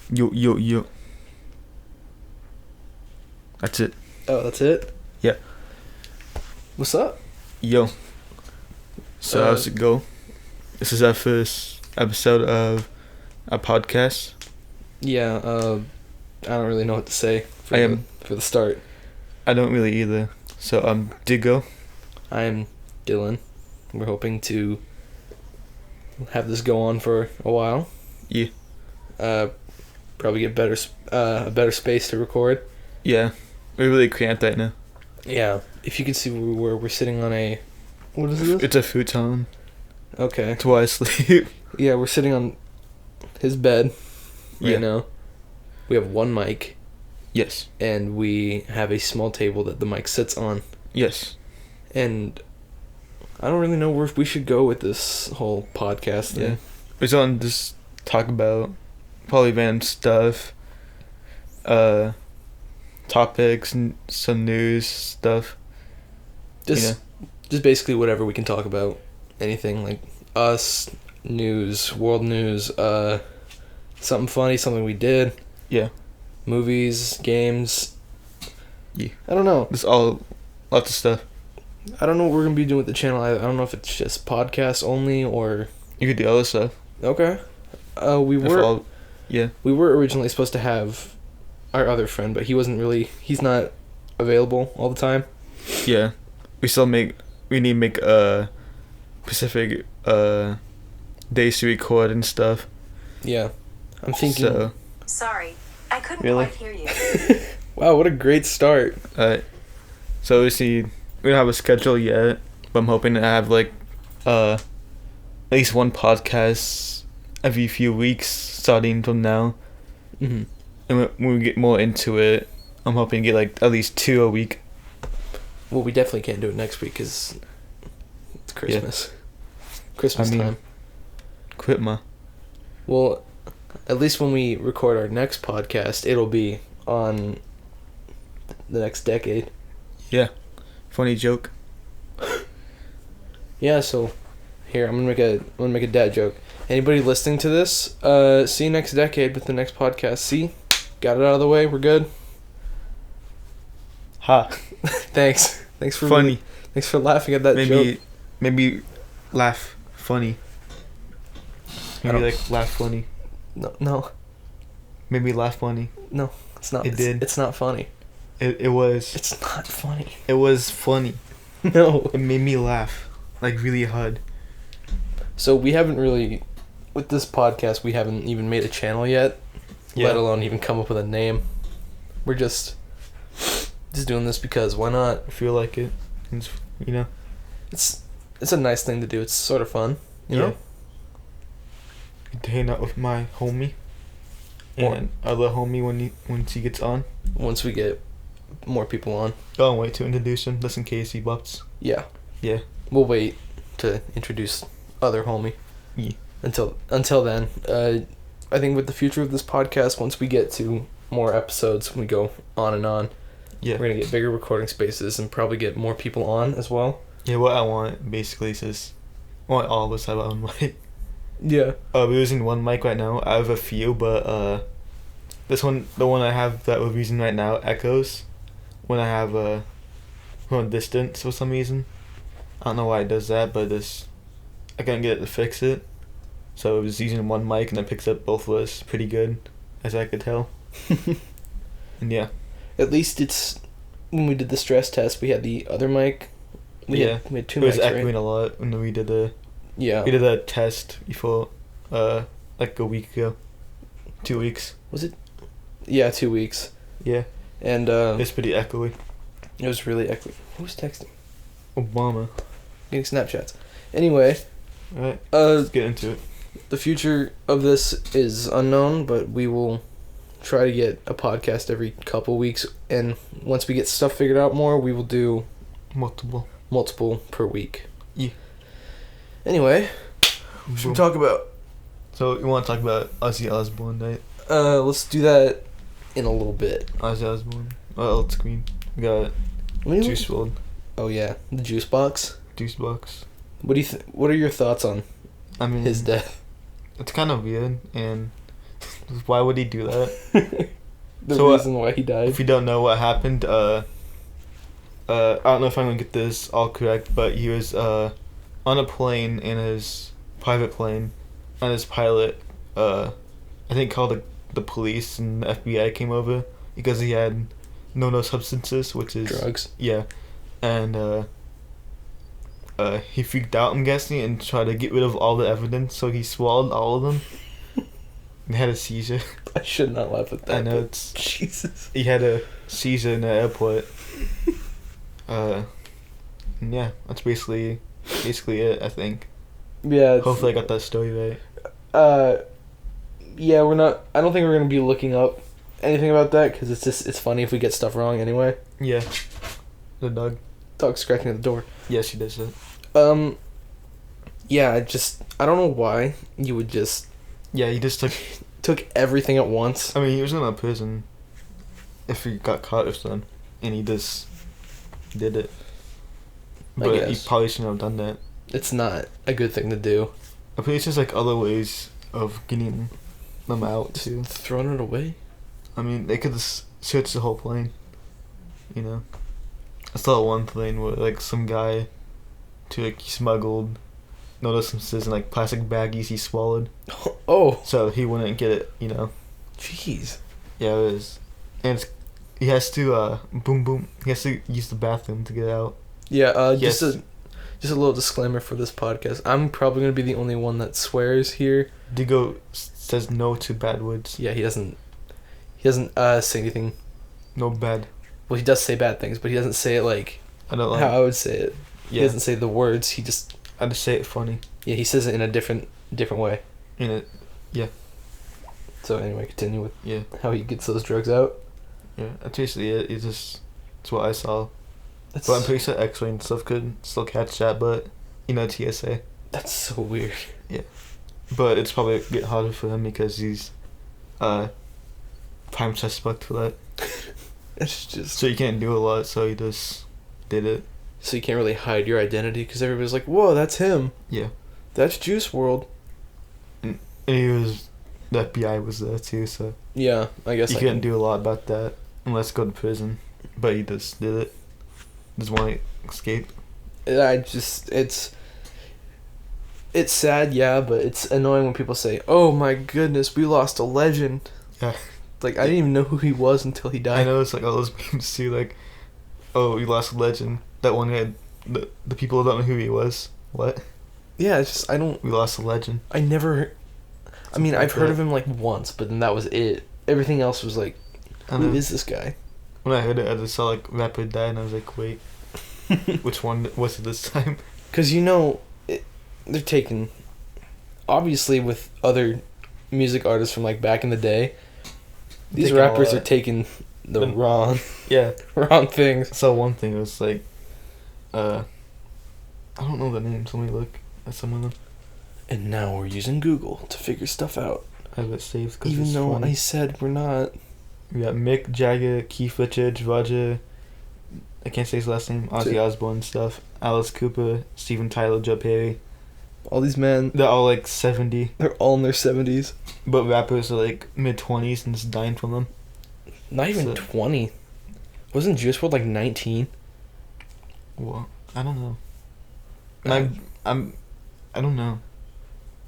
Yo. That's it. Oh, that's it? Yeah. What's up? Yo. So how's it go? This is our first episode of a podcast. Yeah, I don't really know what to say for the start. I don't really either. So Diggo. I'm Dylan. We're hoping to have this go on for a while. Yeah. Probably get a better space to record. Yeah. We're really cramped right now. Yeah. If you can see where we're sitting on a... What is this? It's a futon. Okay. That's why I sleep. Yeah, we're sitting on his bed Yeah. now. We have one mic. Yes. And we have a small table that the mic sits on. Yes. And I don't really know where we should go with this whole podcast thing. Yeah. We're just gonna just talk about probably random stuff, topics, and some news stuff. Just basically whatever we can talk about. Anything like us, news, world news, something funny, something we did. Yeah. Movies, games. Yeah. I don't know. Just all lots of stuff. I don't know what we're gonna be doing with the channel. I don't know if it's just podcasts only or... You could do other stuff. Okay. We were originally supposed to have our other friend, but he's not available all the time. Yeah. We need to make specific days to record and stuff. Yeah. I'm thinking... So. Sorry, I couldn't Really? quite hear you. Wow, what a great start. So we don't have a schedule yet, but I'm hoping to have at least one podcast every few weeks starting from now. Mm-hmm. And when we get more into it, I'm hoping to get at least 2 a week. Well, we definitely can't do it next week because it's Christmas. Yeah. Christmas time. Quit ma. Well, at least when we record our next podcast, it'll be on the next decade. Yeah. Funny joke. Yeah, so here I'm gonna make a dad joke. Anybody listening to this, see you next decade with the next podcast. See? Got it out of the way, we're good. Ha. Thanks for funny. Thanks for laughing at that joke. Maybe laugh funny. Maybe laugh funny. No. Maybe laugh funny. No, it's not. It's not funny. It was. It's not funny. It was funny. No. It made me laugh. Really hard. So we haven't really, with this podcast, we haven't even made a channel yet. Yeah. Let alone even come up with a name. We're just doing this because why not? I feel like it. It's, It's a nice thing to do. It's sort of fun. You know? Get to hang out with my homie. And other homie once he gets on. Once we get more people on. Don't wait to introduce him, just in case he butts. Yeah. Yeah. We'll wait to introduce other homie. Yeah. Until then, I think with the future of this podcast, once we get to more episodes, we go on and on. Yeah. We're gonna get bigger recording spaces and probably get more people on as well. Yeah, what I want basically is I want all of us to have our own mic. Yeah. We're using one mic right now. I have a few, but the one I have that we're using right now echoes when I have from a distance for some reason. I don't know why it does that, but I can't get it to fix it. So I was using one mic and it picks up both of us pretty good, as I could tell. And yeah. At least it's when we did the stress test, we had the other mic. We had 2 mics. It was echoing a lot when we did we did a test before, a week ago. 2 weeks. Was it? Yeah, 2 weeks. Yeah. And it's pretty echoey. It was really echoey. Who was texting? Obama. Getting Snapchats. Anyway. Alright. Let's get into it. The future of this is unknown, but we will try to get a podcast every couple weeks, and once we get stuff figured out more, we will do multiple per week. Yeah. Anyway, what should we talk about? So you want to talk about Ozzy Osborne, right? Let's do that in a little bit. Ozzy Osborne. Old screen. We got Juice WRLD. Oh yeah, the juice box. Juice box. What do you what are your thoughts on his death? It's kind of weird, and Why would he do that? The So, reason why he died. If you don't know what happened, I don't know if I'm gonna get this all correct, but he was on a plane in his private plane, and his pilot, I think called the police and the FBI came over because he had no substances, which is Drugs. Yeah, and he freaked out, I'm guessing, and tried to get rid of all the evidence, so he swallowed all of them. And had a seizure. I should not laugh at that. I know, but it's... Jesus. He had a seizure in the airport. And yeah, that's basically it, I think. Yeah. Hopefully I got that story right. Yeah, I don't think we're gonna be looking up anything about that because it's funny if we get stuff wrong anyway. Yeah. The Dog scratching at the door. Yeah, she does that. Yeah, I don't know why you would just Yeah, he just took everything at once. I mean, he was in a prison if he got caught or something, and he just did it. But he probably shouldn't have done that. It's not a good thing to do. I think it's just like other ways of getting them out too. Throwing it away? I mean, they could just search the whole plane. You know? I saw one plane where like some guy he smuggled no substances in like plastic baggies he swallowed. Oh. So he wouldn't get it, you know. Jeez. Yeah, it was. And he has to he has to use the bathroom to get out. Yeah, Yes. just a little disclaimer for this podcast. I'm probably going to be the only one that swears here. Digo says no to bad words. Yeah, he doesn't say anything. No bad. Well, he does say bad things, but he doesn't say it like I don't like how I would say it. He Yeah. doesn't say the words. He just I just say it funny. Yeah, he says it in a different way. In it. So anyway, continue with Yeah. how he gets those drugs out. Yeah. That's basically it. It's what I saw. That's But I'm pretty sure X-ray and stuff could still catch that, but you know, TSA. that's so weird. But it's probably get harder for him because he's prime suspect for that. It's just So you can't do a lot, so he just did it. so you can't really hide your identity because everybody's like, "Whoa, that's him. Yeah. That's Juice World." And the FBI was there too, so Yeah, I guess you I couldn't do a lot about that unless go to prison. But he just did it. Just want to escape. It's sad, yeah, but it's annoying when people say, "Oh my goodness, we lost a legend." Yeah. Like I didn't even know who he was until he died. I know it's like all those memes too, like, oh, we lost a legend. That one had the people don't know who he was. What? Yeah, it's just We lost a legend. I never. I mean, Something I've like heard that. of him like once, but then that was it. Everything else was like, I who know. is this guy? When I heard it, I just saw like rapper die, and I was like, wait, which one was it this time? Because they're taking, obviously with other music artists from like back in the day, these Taking a rappers lot. are taking the The- Yeah. wrong things. I saw one thing. It was like, I don't know the names. Let me look at some of them. And now we're using Google to figure stuff out. I have it saved because Even it's though funny. I said we're not. We got Mick Jagger, Keith Richards, Roger. I can't say his last name. Ozzy Osborne stuff. Alice Cooper, Steven Tyler, Joe Perry. All these men, They're all like 70, they're all in their 70s. but rappers are like mid-20s and just dying from them. Not even So- 20. Wasn't Juice WRLD like 19? Well, I don't know. I- I don't know.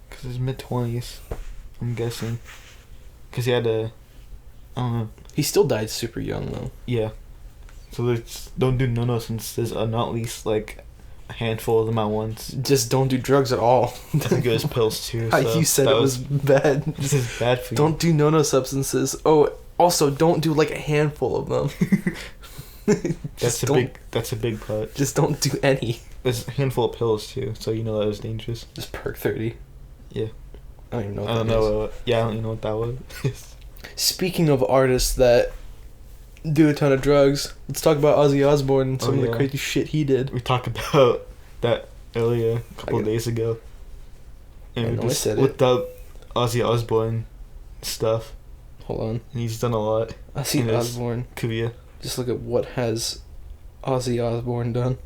Cause it's mid-20s, I'm guessing. Cause he had I don't know. He still died super young though. Yeah. So let's don't do no since there's not at least like a handful of them at once. Just don't do drugs at all. I think it was pills too. How So you said that it was bad. This is bad for you. Don't do no substances. Oh, also don't do like a handful of them. That's a big part. Just don't do any. There's a handful of pills too, so you know that was dangerous. Just perk 30. Yeah. I don't even know what I don't that is. know. Yeah, I don't even know what that was. Speaking of artists that do a ton of drugs, let's talk about Ozzy Osbourne and some of the yeah. crazy shit he did. We talked about that earlier, a couple I of get- days ago. I And know, we I just said it. looked up Ozzy Osbourne stuff, Hold on. and he's done a lot. Ozzy in his Osbourne. career. Just look at what has Ozzy Osbourne done.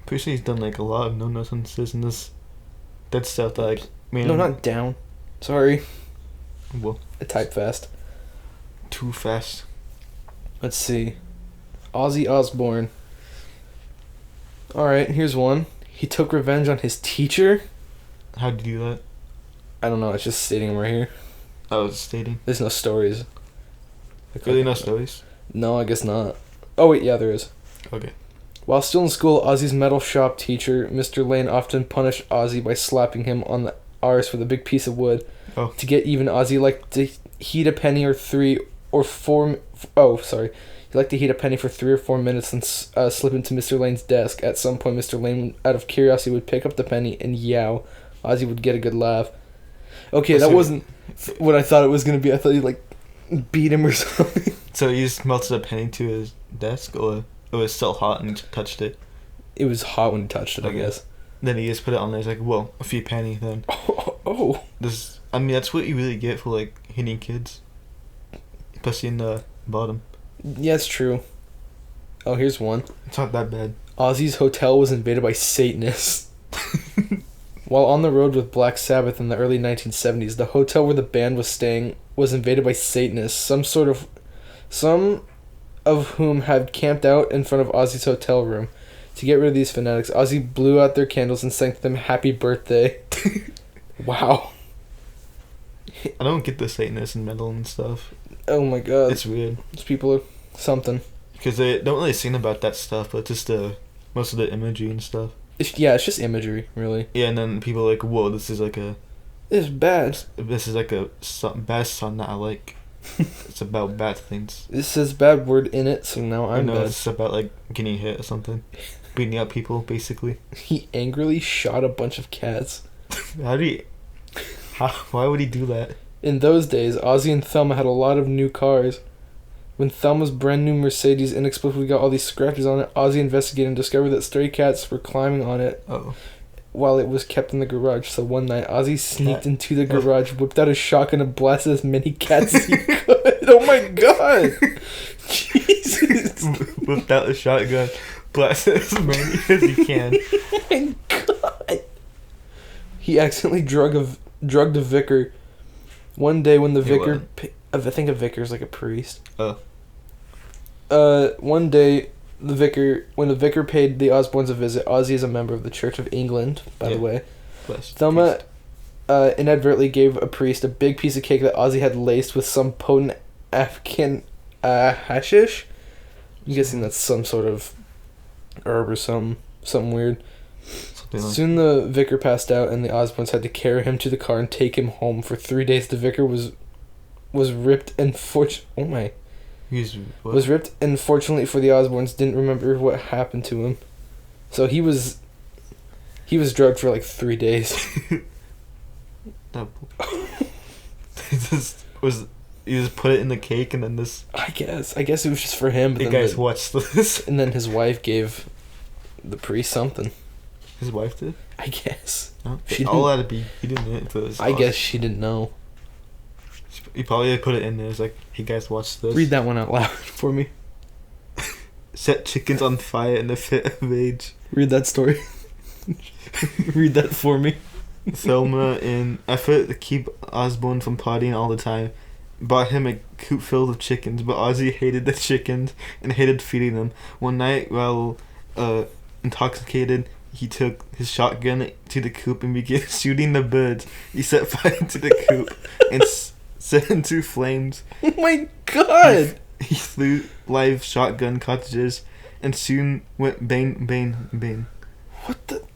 Pretty sure he's done like a lot of no sentences in this dead stuff that like made No, him, not down. Sorry. Well, I type fast. too fast. Let's see. Ozzy Osborne. Alright, here's one. He took revenge on his teacher. How'd you do that? I don't know, it's just stating them right here. Oh, it's stating. There's no stories. Really, no stories? No, I guess not. Oh, wait, yeah, there is. Okay. While still in school, Ozzy's metal shop teacher, Mr. Lane, often punished Ozzy by slapping him on the arse with a big piece of wood. Oh. To get even, Ozzy liked to heat a penny or 3 or 4... Oh, sorry. He liked to heat a penny for 3 or 4 minutes and slip into Mr. Lane's desk. At some point, Mr. Lane, out of curiosity, would pick up the penny and yow. Ozzy would get a good laugh. Okay, that wasn't what I thought it was going to be. I thought he'd, beat him or something. So he just melted a penny to his desk, or it was still hot and he touched it? It was hot when he touched it, Okay. I guess. Then he just put it on there. He's like, whoa, a few penny then. Oh. That's what you really get for, hitting kids. Especially in the bottom. Yeah, it's true. Oh, here's one. It's not that bad. Ozzy's hotel was invaded by Satanists. While on the road with Black Sabbath in the early 1970s, the hotel where the band was staying was invaded by Satanists, some of whom had camped out in front of Ozzy's hotel room. To get rid of these fanatics, Ozzy blew out their candles and sang to them happy birthday. Wow. I don't get the Satanists and metal and stuff. Oh my god. It's weird. These people are something. Because they don't really sing about that stuff, but just most of the imagery and stuff. It's just imagery, really. Yeah, and then people are like, whoa, this is like a bad song that I like. It's about bad things. This says bad word in it, so now I'm bad. It's about getting hit or something. Beating up people, basically. He angrily shot a bunch of cats. Why would he do that? In those days, Ozzy and Thelma had a lot of new cars. When Thelma's brand new Mercedes inexplicably got all these scratches on it, Ozzy investigated and discovered that stray cats were climbing on it while it was kept in the garage. So one night, Ozzy sneaked into the garage, whipped out a shotgun, and blasted as many cats as he could. Oh my god! Jesus! Whipped out a shotgun, blasted as many as he can. Oh my god! He accidentally drugged a vicar. One day when the vicar... I think a vicar is like a priest. Oh. One day, when the vicar paid the Osbornes a visit, Ozzy is a member of the Church of England, by the way. Thelma inadvertently gave a priest a big piece of cake that Ozzy had laced with some potent African hashish. I'm guessing that's some sort of herb or something weird. Soon the vicar passed out, and the Osbornes had to carry him to the car and take him home. For 3 days, the vicar was ripped and was ripped, and fortunately for the Osbornes, didn't remember what happened to him. So he was drugged for 3 days. He just put it in the cake, and then this. I guess it was just for him. But you guys watched this, and then his wife gave the priest something. His wife did. I guess. No, all that'd be. He didn't know it. Was I guess she didn't know. He probably put it in there. It's like, hey guys, watch this. Read that one out loud for me. Set chickens on fire in a fit of rage. Read that story. Read that for me. Thelma, in effort to keep Osborne from partying all the time, bought him a coop filled with chickens, but Ozzy hated the chickens and hated feeding them. One night, while intoxicated, he took his shotgun to the coop and began shooting the birds. He set fire to the coop and set into flames. Oh my god! He threw live shotgun cartridges and soon went bang, bang, bang. What the?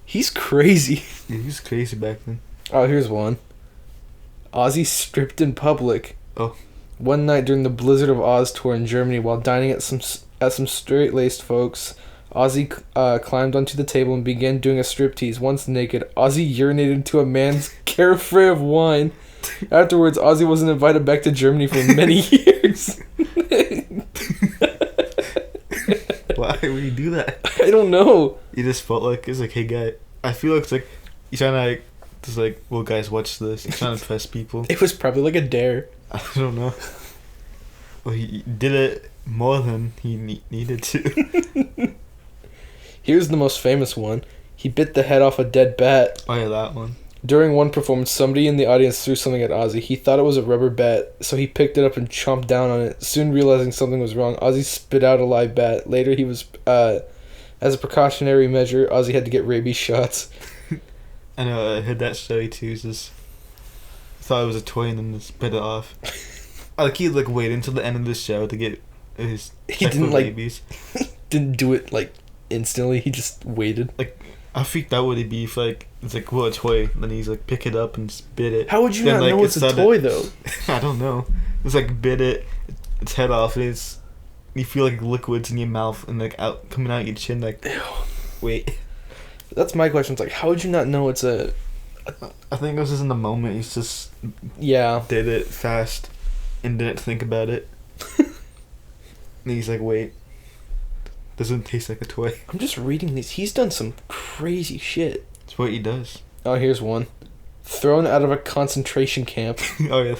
He's crazy. Yeah, he was crazy back then. Oh, here's one. Ozzy stripped in public. Oh. One night during the Blizzard of Oz tour in Germany, while dining at some straight-laced folks, Ozzy climbed onto the table and began doing a striptease. Once naked, Ozzy urinated into a man's carafre of wine. Afterwards, Ozzy wasn't invited back to Germany for many years. Why would he do that? I don't know. He just felt like, it's like, hey guy, I feel like it's like, he's trying to well guys, watch this. He's trying to impress people. It was probably like a dare. I don't know. Well, he did it more than he needed to. Here's the most famous one. He bit the head off a dead bat. Oh yeah, that one. During one performance, somebody in the audience threw something at Ozzy. He thought it was a rubber bat, so he picked it up and chomped down on it. Soon realizing something was wrong, Ozzy spit out a live bat. Later, he was, as a precautionary measure, Ozzy had to get rabies shots. I know, I heard that story too. Just thought it was a toy and then just bit it off. He waited until the end of the show to get his He didn't rabies. Didn't do it instantly. He just waited. How freaked out would he be if it's a toy, then he's pick it up and spit it. How would you not know it's a toy though? I don't know. It's bit it, its head off, and you feel liquids in your mouth and out coming out your chin. Ew. Wait. That's my question. It's how would you not know it's a? I think it was just in the moment. He's just did it fast and didn't think about it. And he's wait. Doesn't taste like a toy. I'm just reading these. He's done some crazy shit. It's what he does. Oh, here's one. Thrown out of a concentration camp. Oh, yeah.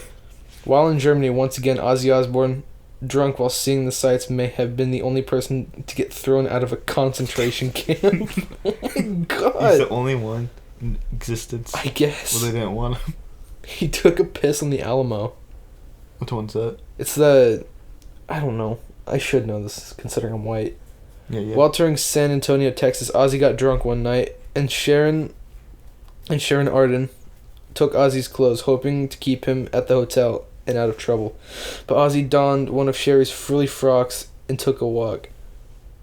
While in Germany, once again, Ozzy Osborne, drunk while seeing the sights, may have been the only person to get thrown out of a concentration camp. Oh my god. He's the only one in existence. I guess. Well, they didn't want him. He took a piss on the Alamo. Which one's that? It's the... I don't know. I should know this, considering I'm white. Yeah. While touring San Antonio, Texas, Ozzy got drunk one night, and Sharon Arden took Ozzy's clothes, hoping to keep him at the hotel and out of trouble. But Ozzy donned one of Sherry's frilly frocks and took a walk.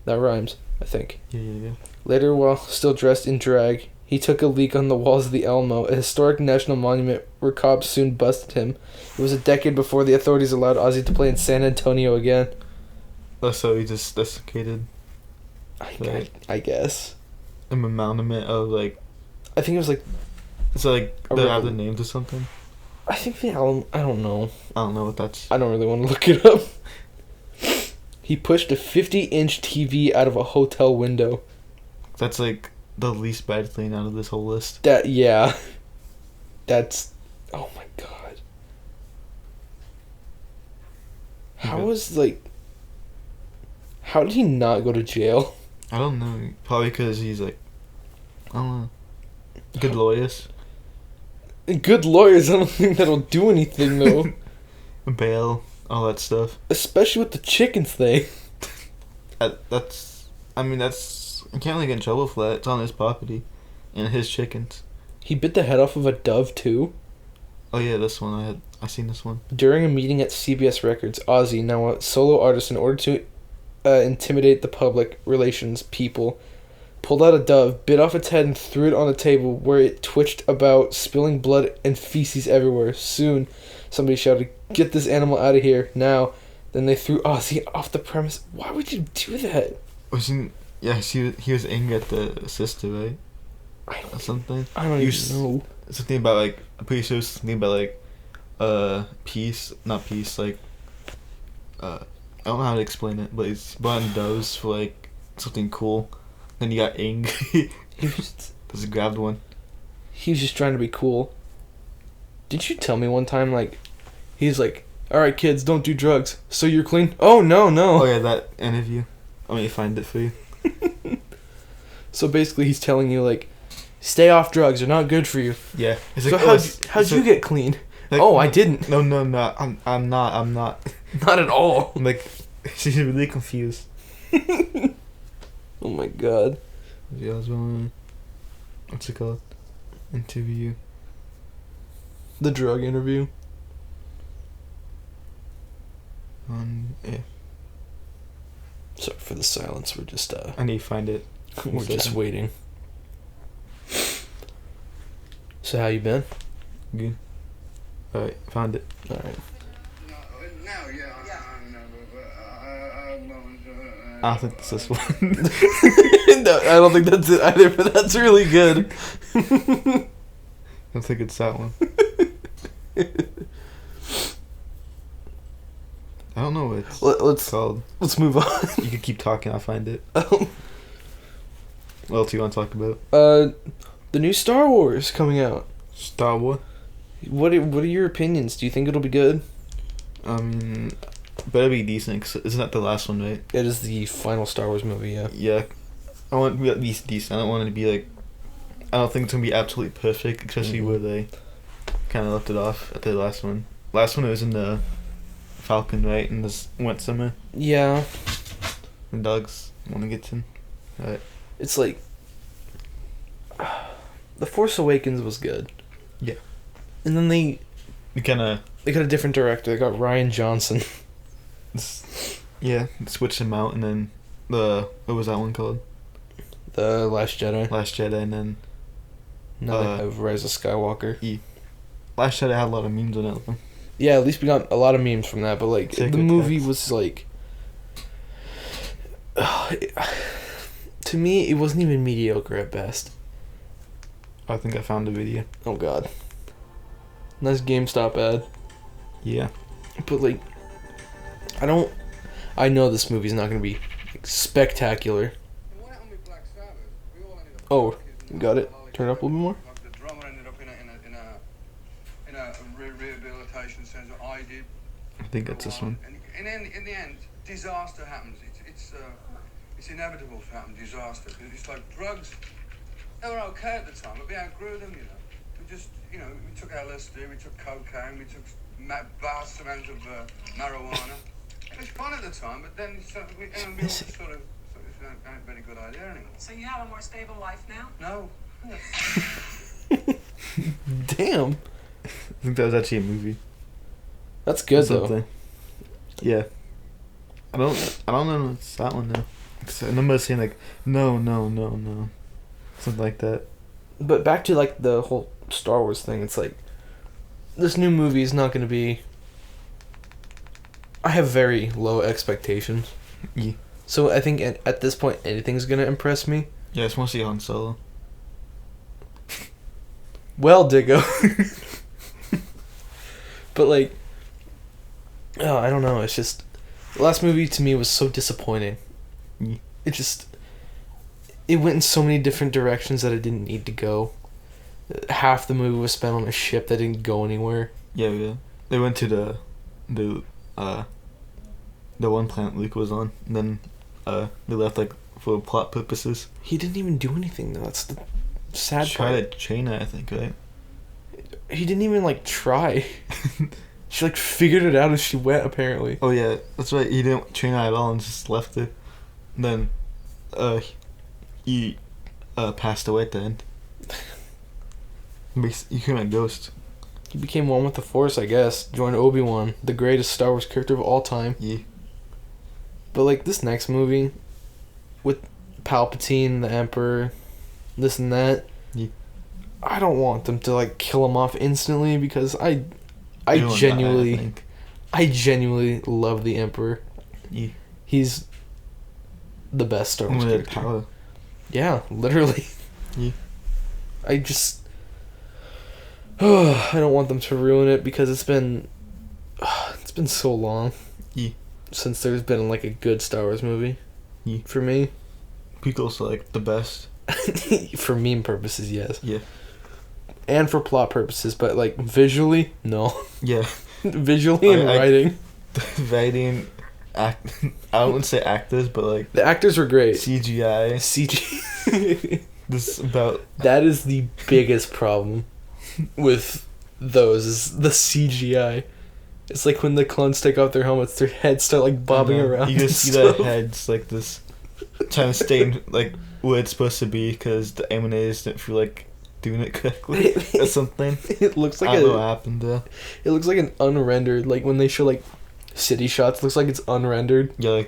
That rhymes, I think. Yeah. Later, while still dressed in drag, he took a leak on the walls of the Alamo, a historic national monument where cops soon busted him. It was a decade before the authorities allowed Ozzy to play in San Antonio again. Oh, so he just desiccated. I guess. A monument of I think it was it's they have the names or something. I think the Alamo. I don't know. I don't know what that's. I don't really want to look it up. He pushed a 50-inch TV out of a hotel window. That's the least bad thing out of this whole list. That's. Oh my god. How did he not go to jail? I don't know. Probably because he's I don't know. Good lawyers. Good lawyers, I don't think that'll do anything though. Bail, all that stuff. Especially with the chickens thing. I can't really get in trouble for that. It's on his property. And his chickens. He bit the head off of a dove too. Oh yeah, this one. I seen this one. During a meeting at CBS Records, Ozzy, now a solo artist, in order to intimidate the public relations people, pulled out a dove, bit off its head, and threw it on a table where it twitched about, spilling blood and feces everywhere. Soon, somebody shouted, "Get this animal out of here, now." Then they threw Ozzy off the premise. Why would you do that? He was angry at the sister, right? Or something. I don't even know. Something about I'm pretty sure it was something about peace, not peace, I don't know how to explain it, but it's buying doves for something cool. Then he got angry. He was just grabbed one. He was just trying to be cool. Did you tell me one time he's "Alright kids, don't do drugs. So you're clean?" Oh no. Oh yeah, that interview. I'm gonna find it for you. So basically he's telling you stay off drugs, they're not good for you. Yeah. So how'd you get clean? I didn't. No, I'm not. Not at all. She's really confused. Oh my god. The Osborne. What's it called? Interview. The drug interview. Yeah. Sorry for the silence. We're just I need to find it. we're just waiting. So how you been? Good. Alright, found it. Alright. I don't think it's this one. No, I don't think that's it either, but that's really good. I don't think it's that one. I don't know what it's called. Let's move on. You can keep talking, I'll find it. What else do you want to talk about? The new Star Wars coming out. Star Wars? What are your opinions? Do you think it'll be good? Better be decent, cause isn't that the last one, right? It is the final Star Wars movie, yeah. Yeah. I want it to be at least decent. I don't want it to be I don't think it's gonna be absolutely perfect, especially Mhm. where they kind of left it off at the last one. Last one it was in the Falcon, right? In this wet summer. Yeah. The dogs want to get in. Right. It's like The Force Awakens was good. Yeah. And then they kind of got a different director. They got Ryan Johnson. yeah, switched them out, and then what was that one called? The Last Jedi. Last Jedi, and then Now they have Rise of Skywalker. Last Jedi had a lot of memes on it. Though. Yeah, at least we got a lot of memes from that. But like Sacred the movie text. was like, to me, it wasn't even mediocre at best. I think I found a video. Oh God. Nice GameStop ad. Yeah. But like, I know this movie's not gonna be like, spectacular. Oh, you got it. Turn it up a little bit more. The drummer ended up in a rehabilitation centre. I did. I think that's this one. And in the end, disaster happens. It's inevitable to happen. Disaster. 'Cause it's like drugs. They were okay at the time, but we outgrew them. We just we took LSD, we took cocaine, we took vast amounts of marijuana. It was fun at the time, but then we all just sort of. It's not a very good idea anymore. So you have a more stable life now? No. Damn, I think that was actually a movie. that's good though. Something. Yeah. I don't know if it's that one though. I remember saying like no. Something like that. But back to like the whole Star Wars thing, it's like this new movie is not going to be. I have very low expectations. Yeah. So I think at this point anything's going to impress me. Yeah, I just want to see Han Solo. Well, Diggo. But like, oh, I don't know. It's just the last movie to me was so disappointing. Yeah. It went in so many different directions that it didn't need to go. Half the movie was spent on a ship that didn't go anywhere. Yeah. They went to the one planet Luke was on, and then they left like for plot purposes. He didn't even do anything though. That's the sad Tried part. to chain it, I think, right? He didn't even like try. She like figured it out as she went. Apparently. Oh yeah, that's right. He didn't train it at all and just left it. And then, he passed away at the end. He became a ghost. He became one with the Force, I guess. Joined Obi-Wan, the greatest Star Wars character of all time. Yeah. But like this next movie, with Palpatine, the Emperor, this and that. Yeah. I don't want them to like kill him off instantly because I He won't die, genuinely, I think. I genuinely love the Emperor. Yeah. He's the best Star Wars With character. power. Yeah, literally. Yeah. I just, I don't want them to ruin it because it's been so long. Yeah. Since there's been like a good Star Wars movie. Yeah. For me. Prequels are like the best. For meme purposes, yes. Yeah. And for plot purposes, but like visually, no. Yeah. Visually and writing. Writing, I wouldn't say actors, but like The actors were great. CGI. CG. This about That is the biggest problem with those is the CGI. It's like when the clones take off their helmets, their heads start like bobbing around. You can and see stuff. their heads like this, trying to stay in, like where it's supposed to be because the animators didn't feel like doing it correctly or something. It looks like I don't know what happened there. It looks like an unrendered. Like when they show like city shots, it looks like it's unrendered. Yeah.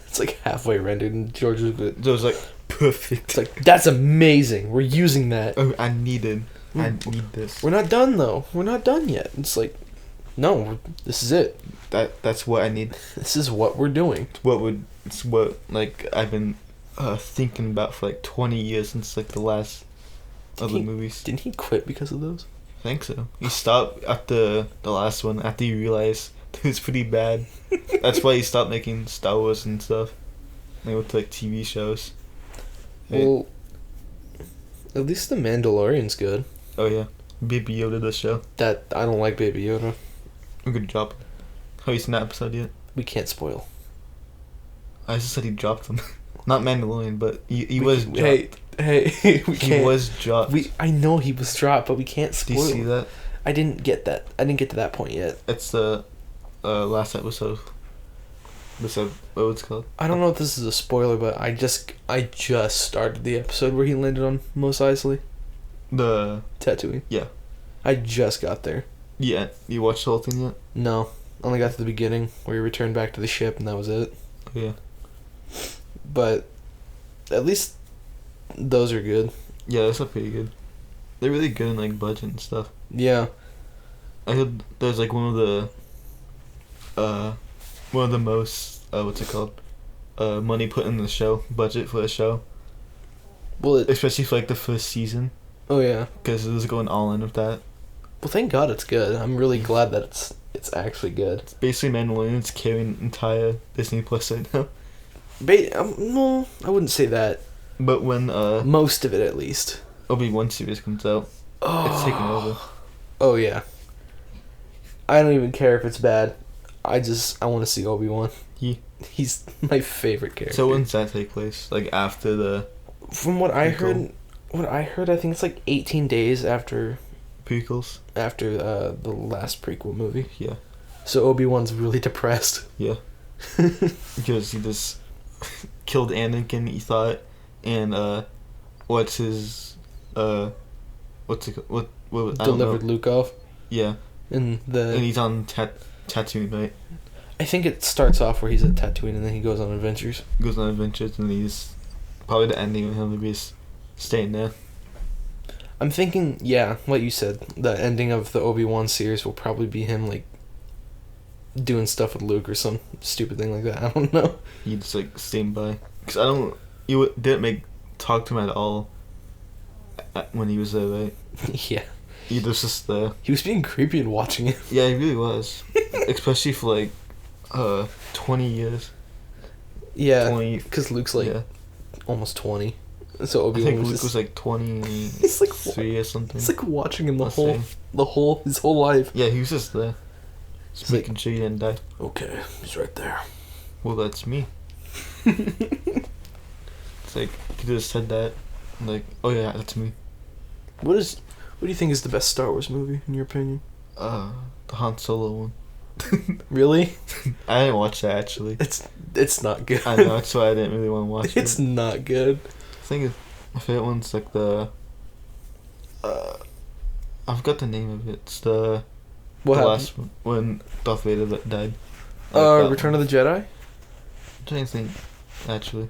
It's like halfway rendered, and George was. It was like perfect. It's like that's amazing. We're using that. Oh, I need this. We're not done though. We're not done yet. It's like, no, this is it. That's what I need. This is what we're doing. It's what like I've been thinking about for like 20 years since like the last other movies. Didn't he quit because of those? I think so. He stopped at the last one after he realized it was pretty bad. That's why he stopped making Star Wars and stuff. And he went to like TV shows. Well, at least the Mandalorian's good. Oh yeah, Baby Yoda the show. That I don't like Baby Yoda. Good job. Have you seen that episode yet? We can't spoil. I just said he dropped them. Not Mandalorian, but he was dropped. Hey, Hey, we He can't. was dropped. I know he was dropped, but we can't Do spoil. you see that? I didn't get that. I didn't get to that point yet. It's the last episode. What it's called? I don't know if this is a spoiler, but I just started the episode where he landed on Mos Eisley. The Tatooine. Yeah. I just got there. Yeah. You watched the whole thing yet? No. Only got to the beginning where he returned back to the ship and that was it. Yeah. But at least those are good. Yeah, that's not pretty good. They're really good in like budget and stuff. Yeah. I heard there's like one of the most what's it called? Money put in the show, budget for the show. Well, Especially for like the first season, oh yeah. because it was going all in with that. Well, thank God it's good. I'm really glad that it's actually good. Basically, Mandalorian's carrying entire Disney Plus right now. No, I wouldn't say that. But when Most of it, at least. Obi-Wan series comes out, it's taking over. Oh yeah. I don't even care if it's bad. I want to see Obi-Wan. He's my favorite character. So when's that take place? Like after the From what I prequel? heard, I think it's like 18 days after prequels? the last prequel movie. Yeah. So Obi-Wan's really depressed. Yeah. Because he just killed Anakin, he thought, and what's his what's it what I don't Delivered know. Luke off. Yeah. And And he's on Tatooine, right? I think it starts off where he's at Tatooine and then he goes on adventures. Goes on adventures and he's probably the ending of him to be staying there. I'm thinking, yeah, what you said. The ending of the Obi-Wan series will probably be him, like, doing stuff with Luke or some stupid thing like that. I don't know. He just like staying by. Because didn't talk to him at all when he was there, right? Yeah. He was just there. He was being creepy and watching it. Yeah, he really was. Especially for like 20 years. Yeah, 20. because Luke's like Yeah. almost 20. So I Obi-Wan think was Luke just, was like 23 He's like or something. it's like watching him Let's say. his whole life. Yeah, he was just there. Just He's like- making sure he didn't die. Okay, he's right there. Well, that's me. It's like, he just said that. I'm like, oh yeah, that's me. What do you think is the best Star Wars movie in your opinion? The Han Solo one. Really? I didn't watch that actually. It's not good. I know, that's why I didn't really want to watch It's it. not good. I think my favorite one's like the. I forgot the name of it. It's the What last one when Darth Vader died. That Return of the Jedi? I'm trying to think, actually.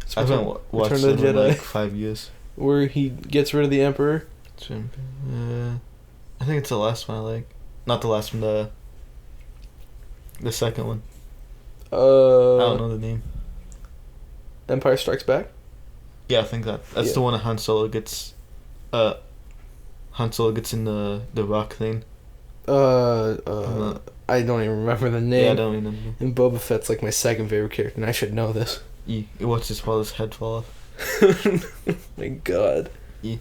It's I haven't watched Return of it the in Jedi. like 5 years. Where he gets rid of the Emperor. I think it's the last one I like. Not the last one, the second one. I don't know the name. Empire Strikes Back? Yeah, I think that's Yeah. the one that Han Solo gets in the rock thing. I don't even remember the Yeah, I name. don't remember. And Boba Fett's like my second favorite character, and I should know this. He watches while his head fall off. My God. Yeah.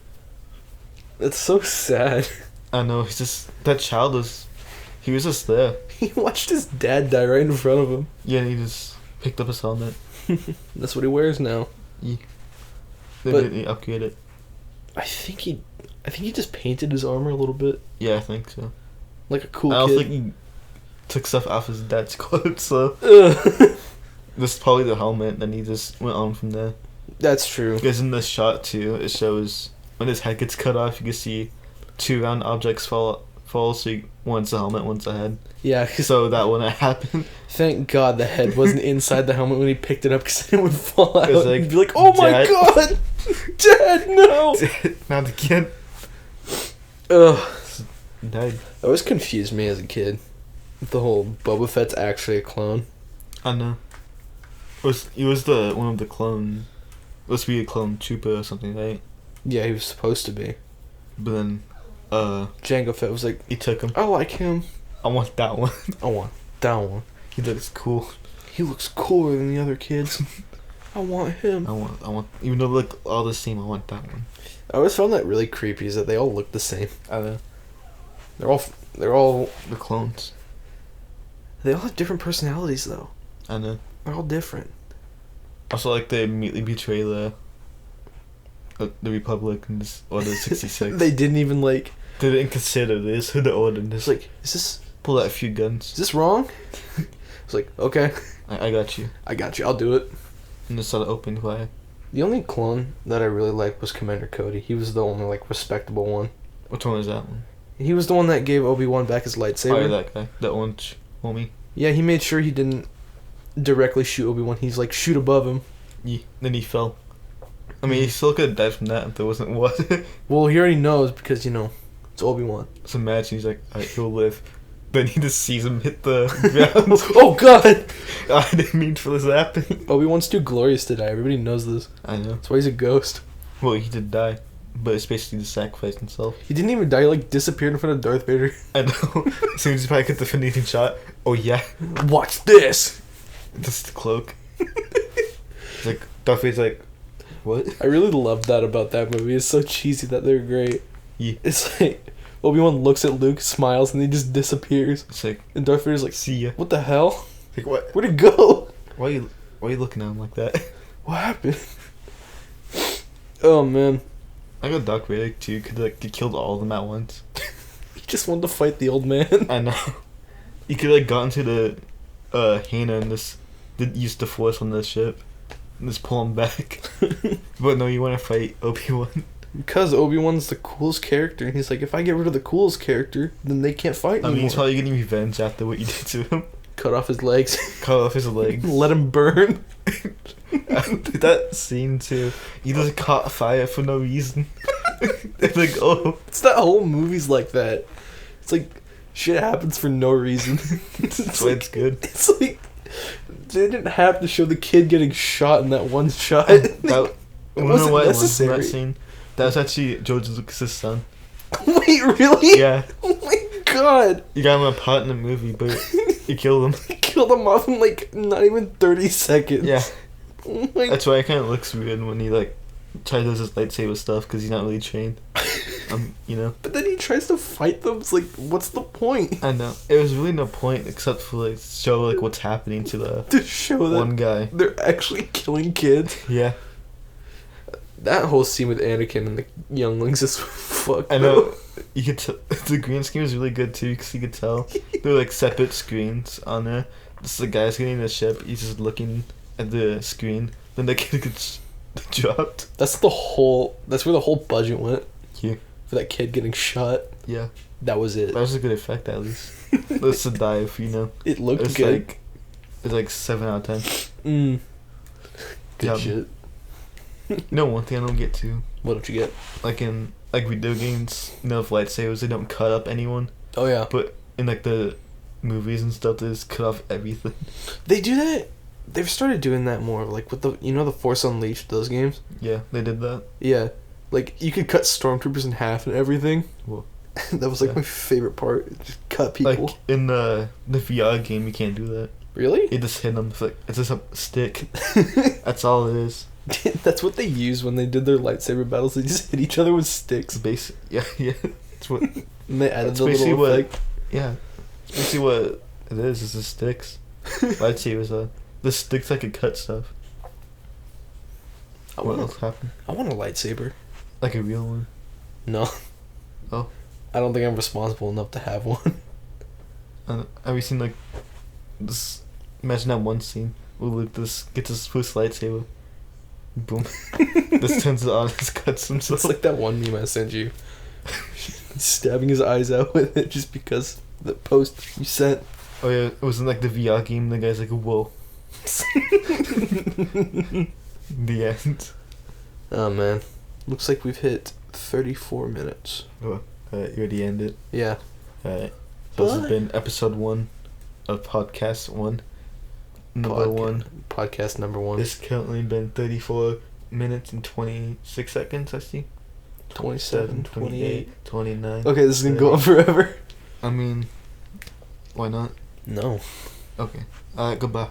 That's so sad. I know, he's just that child he was just there. He watched his dad die right in front of him. Yeah, and he just picked up his helmet. That's what he wears now. They But- didn't upgrade it. I think he just painted his armor a little bit Yeah, I think so. like a cool I don't kid. think he took stuff off his dad's clothes, so Ugh. this is probably the helmet, then he just went on from there. That's true. Because in this shot too, it shows when his head gets cut off, you can see two round objects fall. So one's the helmet, one's the head. Yeah, 'cause So that wouldn't happen. thank God the head wasn't inside the helmet when he picked it up, because then it would fall out. It's like, He'd be like, "Oh my Dad." God, Dad, no!" Not again. Ugh. Died. That always confused me as a kid. The whole Boba Fett's actually a clone. I know. He was the one of the clone. Supposed to be a clone trooper or something, right? Yeah, he was supposed to be. But then, Jango Fett was like, he took him. "I like him. I want that one. I want that one. He looks cool. He looks cooler than the other kids. I want him." I want. Even though they look all the same, I want that one. I always found that really creepy, is that they all look the same. I know. They're all The clones. they all have different personalities though. I know. They're all different. Also, like, they immediately betray the Republicans or the 66. They didn't even like. They didn't consider this. Who the ordered It's this? like, is this Pull out a few guns. wrong? It's like, okay, I got you. I got you. I'll do it. And just started opening fire. The only clone that I really liked was Commander Cody. He was the only like respectable one. Which one was that one? He was the one that gave Obi-Wan back his lightsaber. Oh, yeah, that guy. The orange homie. Yeah, he made sure he didn't directly shoot Obi-Wan. He's like, shoot above him. Yeah. Then he fell. I mean, he still could have died from that if there wasn't water. Well, he already knows because, you know, it's Obi-Wan. So imagine he's like, alright, he'll live. Then he just sees him hit the ground. Oh, God! I didn't mean for this to happen. Obi-Wan's too glorious to die. Everybody knows this. I know. That's why he's a ghost. Well, he did die. But it's basically just sacrificed himself. He didn't even die. He, like, disappeared in front of Darth Vader. I know. As soon as he probably get the finishing shot, oh yeah. Watch this! Just the cloak. It's like, Darth Vader's like, what? I really love that about that movie. It's so cheesy that they're great. Yeah. It's like, Obi-Wan looks at Luke, smiles, and he just disappears. It's like, And Darth Vader's like, see ya. what the hell? Like, what? Where'd it go? Why are you looking at him like that? What happened? Oh, man. I got Darth Vader too, cause like he killed all of them at once. He just wanted to fight the old man. I know. You could like got into the Hannah and just did use the force on the ship and just pull him back. But no, you want to fight Obi-Wan. Because Obi-Wan's the coolest character. And he's like, if I get rid of the coolest character, then they can't fight I anymore. mean, he's probably getting revenge after what you did to him. Cut off his legs. Cut off his legs. Let him burn. That scene too. He just caught fire for no reason. It's like, oh. It's that whole movie's like that. It's like, shit happens for no reason. That's why it's good. It's like, they didn't have to show the kid getting shot in that one shot. That, It you wasn't know what it was in necessary. that scene? That was actually George Lucas's son. Wait, really? Yeah. Oh my god. You got him a part in the movie, but you killed him. He killed him off in like not even 30 seconds. Yeah. Oh my That's why it kind of looks weird when he like tries to do his lightsaber stuff because he's not really trained. You know. But then he tries to fight them. It's like, what's the point? I know. It was really no point except for like show like what's happening to the To show that one guy. they're actually killing kids. Yeah. That whole scene with Anakin and the younglings is fucked. I know. You could tell the green screen was really good too because you could tell there were like separate screens on there. This the guy's getting the ship. He's just looking at the screen. Then the kid gets dropped. That's where the whole budget went. Yeah. For that kid getting shot. Yeah. That was it. That was a good effect at least. Let's the dive, you know. It looked It's good. like it's like 7 out of 10. Good Yeah. shit. You know one thing I don't get to, What don't you get? like in like video games, you know, with lightsabers they don't cut up anyone, Oh yeah. but in like the movies and stuff they just cut off everything. They do that. They've started doing that more, like with the the Force Unleashed, those games. Yeah, they did that. Yeah, like you could cut stormtroopers in half and everything. Whoa. That was like Yeah. my favorite part. Just cut people. Like in the VR game, you can't do that. Really? You just hit them. It's just a stick. That's all it is. That's what they used when they did their lightsaber battles. They just hit each other with sticks. It's basic. Yeah, yeah. It's what. And they added That's the basically little what. effect. Yeah. It's basically what it is. It's just sticks. Lightsabers are the sticks that could cut stuff. I What want else happened? a lightsaber. Like a real one. No. Oh. I don't think I'm responsible enough to have one. Have you seen like this? Imagine that one scene where Luke just gets his first lightsaber. Boom. This turns it on. Just cuts himself. It's like that one meme I sent you. Stabbing his eyes out with it just because the post you sent. Oh yeah, it was in like the VR game. The guy's like, whoa. The end. Oh man. Looks like we've hit 34 minutes. Oh, you already ended. Yeah. Alright. So this has Bye. been episode 1 of podcast 1. Number 1. Podcast number 1. It's currently been 34 minutes and 26 seconds, I see. 27, 28. 29. Okay, this is gonna go on forever. I mean, why not? No. Okay. Alright, goodbye.